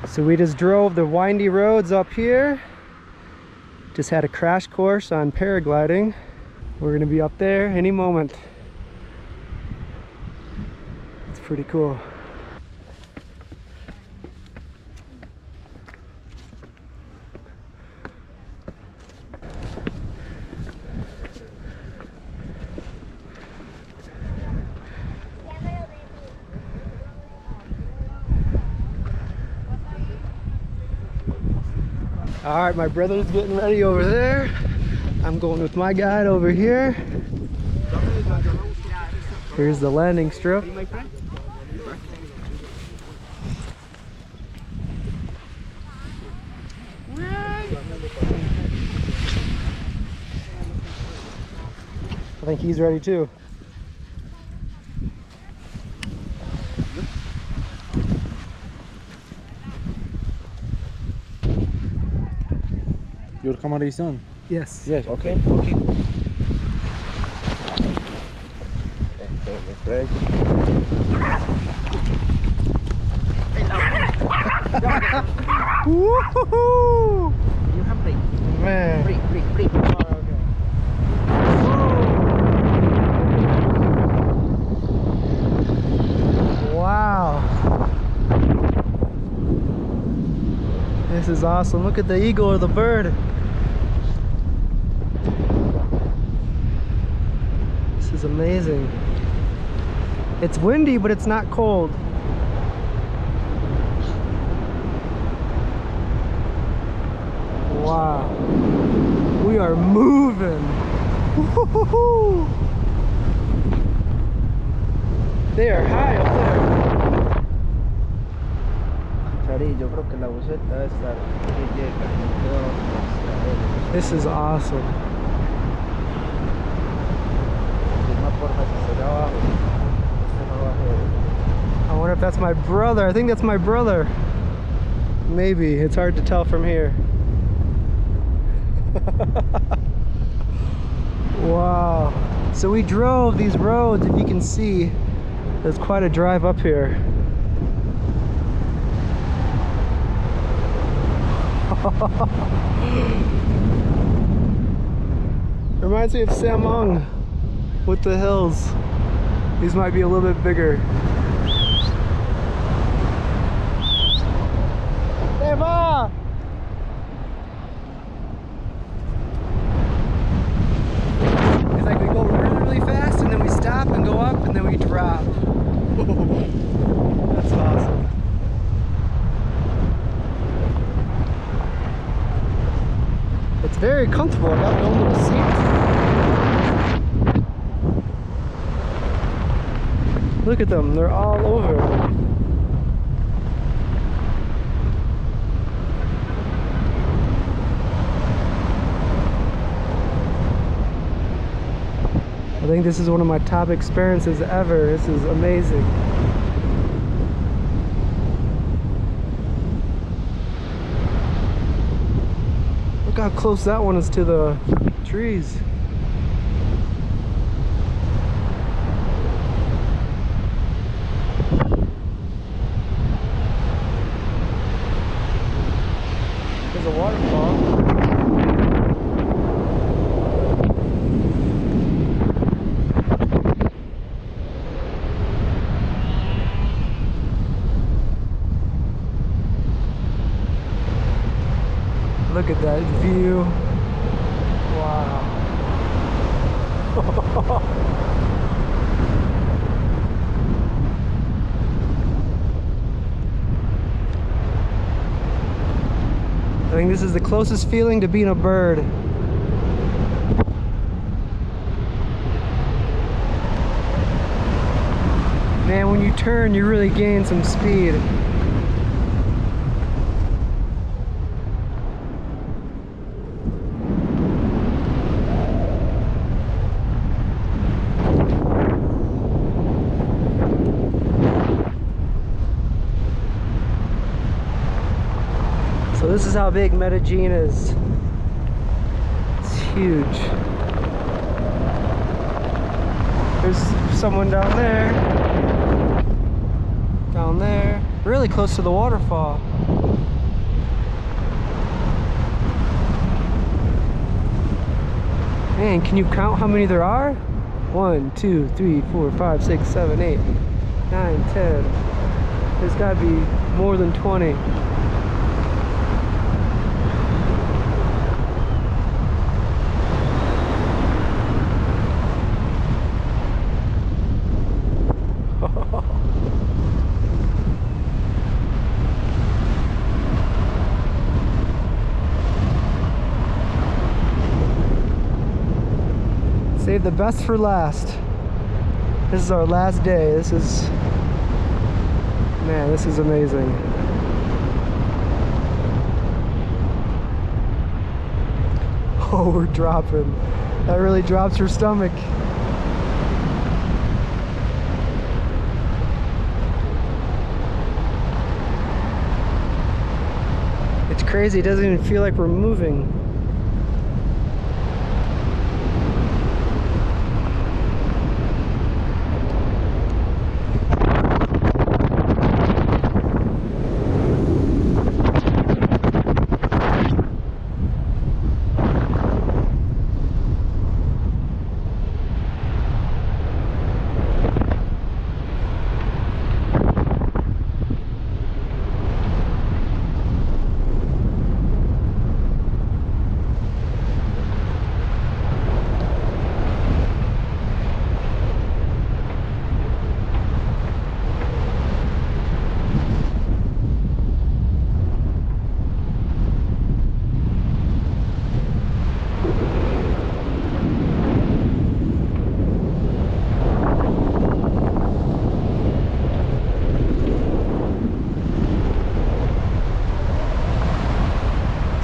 So we just drove the windy roads up here. Just had a crash course on paragliding. We're gonna be up there any moment. It's pretty cool. All right, my brother's getting ready over there. I'm going with my guide over here. Here's the landing strip. I think he's ready too. Your camera is on? Yes. Yes, okay. Okay. Woohoo! You have brake. Man. Brake. Wow. This is awesome. Look at the eagle or the bird. This is amazing. It's windy, but it's not cold. Wow. We are moving. Woo-hoo-hoo. They are high up there. Chari, yo creo que la buseta debe estar que llega. This is awesome. I wonder if that's my brother. I think that's my brother. Maybe. It's hard to tell from here. Wow. So we drove these roads, if you can see. There's quite a drive up here. Reminds me of Samung with the hills. These might be a little bit bigger. Eva! It's like we go really, really fast and then we stop and go up and then we drop. That's awesome. It's very comfortable. I got my own little seat. Look at them, they're all over. I think this is one of my top experiences ever. This is amazing. Look how close that one is to the trees. There's a waterfall. Look at that view. Wow. I think this is the closest feeling to being a bird. Man, when you turn, you really gain some speed. So this is how big Medellin is. It's huge. There's someone down there. Down there. Really close to the waterfall. Man, can you count how many there are? 1, 2, 3, 4, 5, 6, 7, 8, 9, 10. There's gotta be more than 20. Save the best for last. This is our last day. This is, man, this is amazing. Oh, we're dropping. That really drops your stomach. It's crazy. It doesn't even feel like we're moving.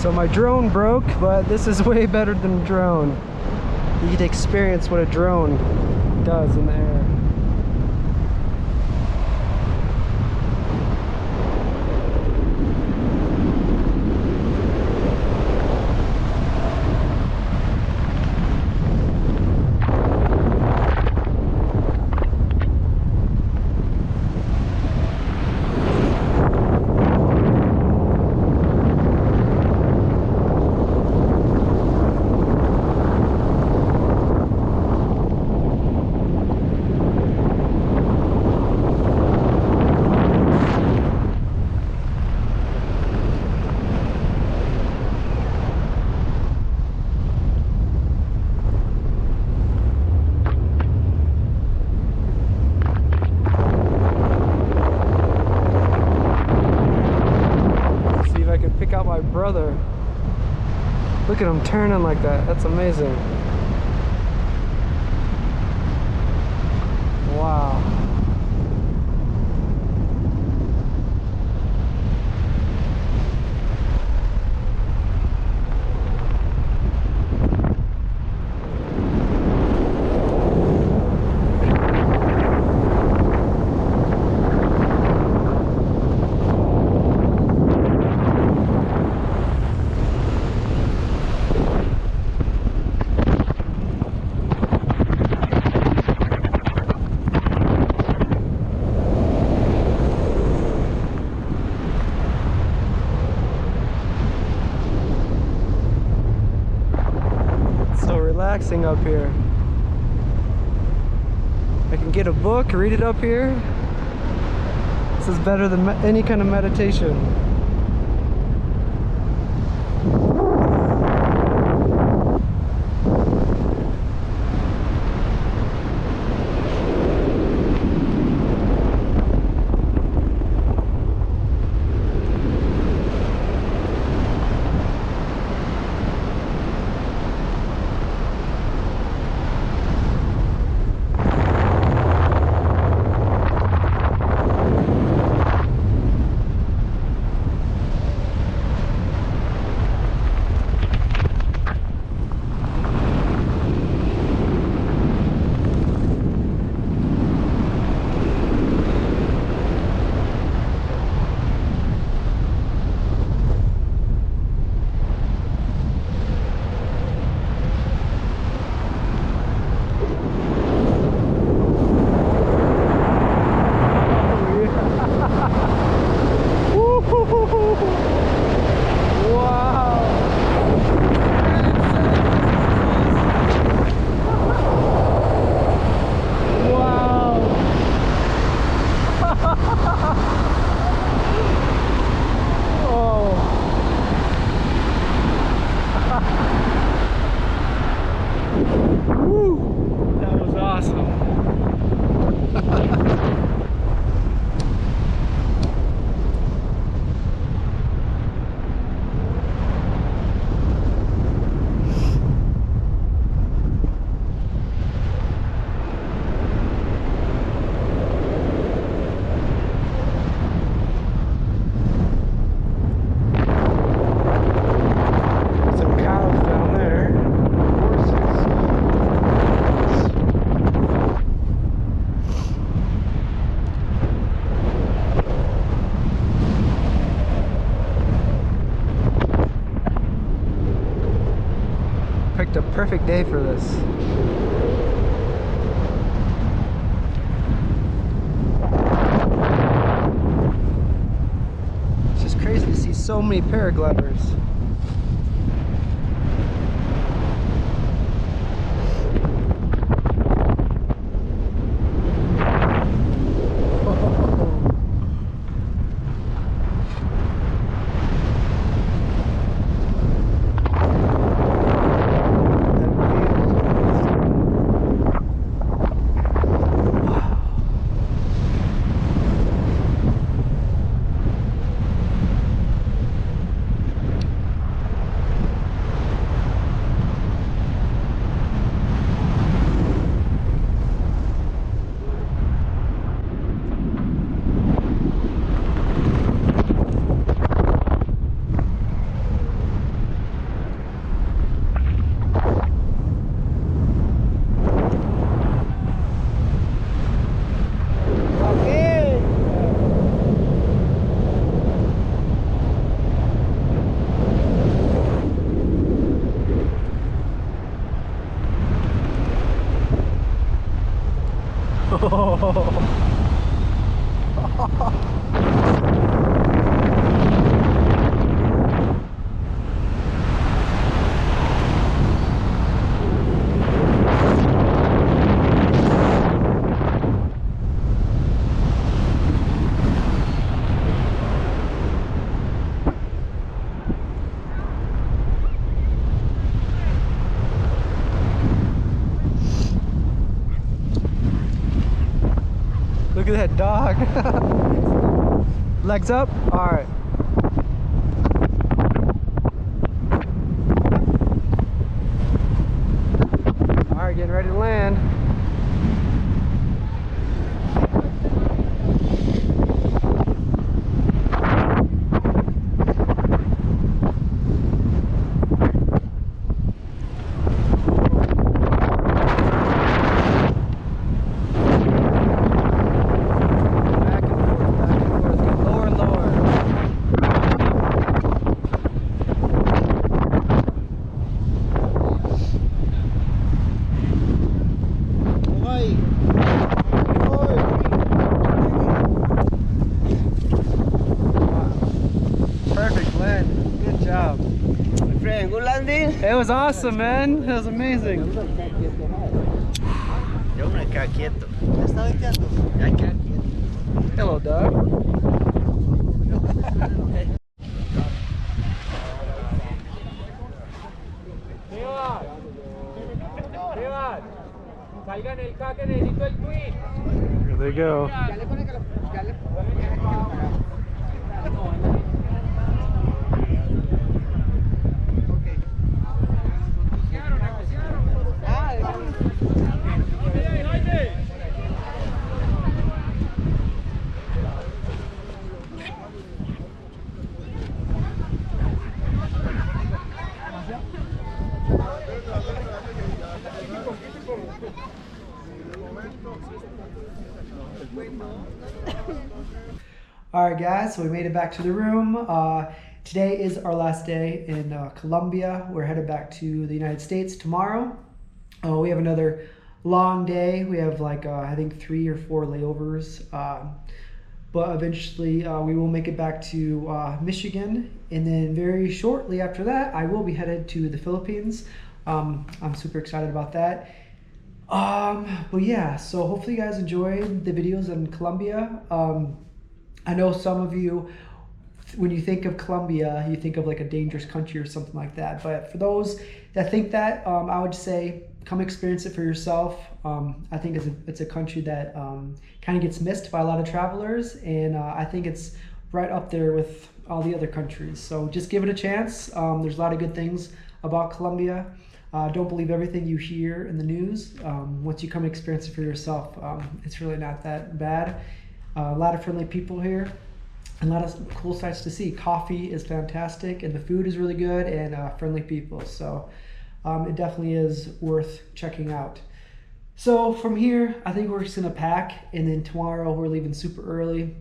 So my drone broke, but this is way better than a drone. You get to experience what a drone does in the air. Out my brother. Look at him turning like that. That's amazing. Wow. Relaxing up here. I can get a book, read it up here. This is better than any kind of meditation. picked a perfect day for this. It's just crazy to see so many paragliders. Look at that dog. Legs up? Alright. Alright, getting ready to land. Good landing. It was awesome, man. It was amazing. Hello, dog. Here they go. Alright guys, so we made it back to the room. Today is our last day in Colombia. We're headed back to the United States tomorrow. We have another long day. We have like I think 3 or 4 layovers. But eventually we will make it back to Michigan, and then very shortly after that I will be headed to the Philippines. I'm super excited about that. But yeah, so hopefully you guys enjoyed the videos in Colombia. I know some of you, when you think of Colombia, you think of like a dangerous country or something like that. But for those that think that, I would say come experience it for yourself. I think it's a country that kind of gets missed by a lot of travelers, and I think it's right up there with all the other countries. So just give it a chance. There's a lot of good things about Colombia. Don't believe everything you hear in the news. Once you come experience it for yourself, it's really not that bad. A lot of friendly people here, and a lot of cool sights to see. Coffee is fantastic, and the food is really good, and friendly people. So it definitely is worth checking out. So from here, I think we're just gonna pack, and then tomorrow we're leaving super early,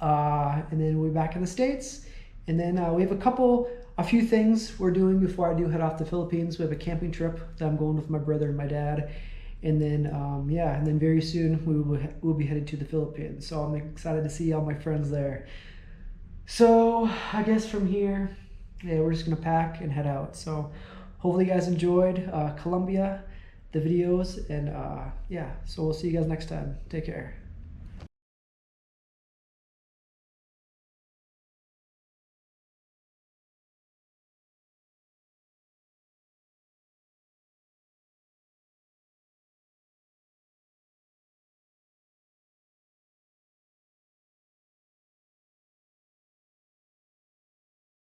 and then we'll be back in the States, And then we have a few things we're doing before I do head off to the Philippines. We have a camping trip that I'm going with my brother and my dad. And then, and then very soon we'll be headed to the Philippines. So I'm excited to see all my friends there. So I guess from here, we're just gonna pack and head out. So hopefully you guys enjoyed Colombia, the videos, and so we'll see you guys next time. Take care.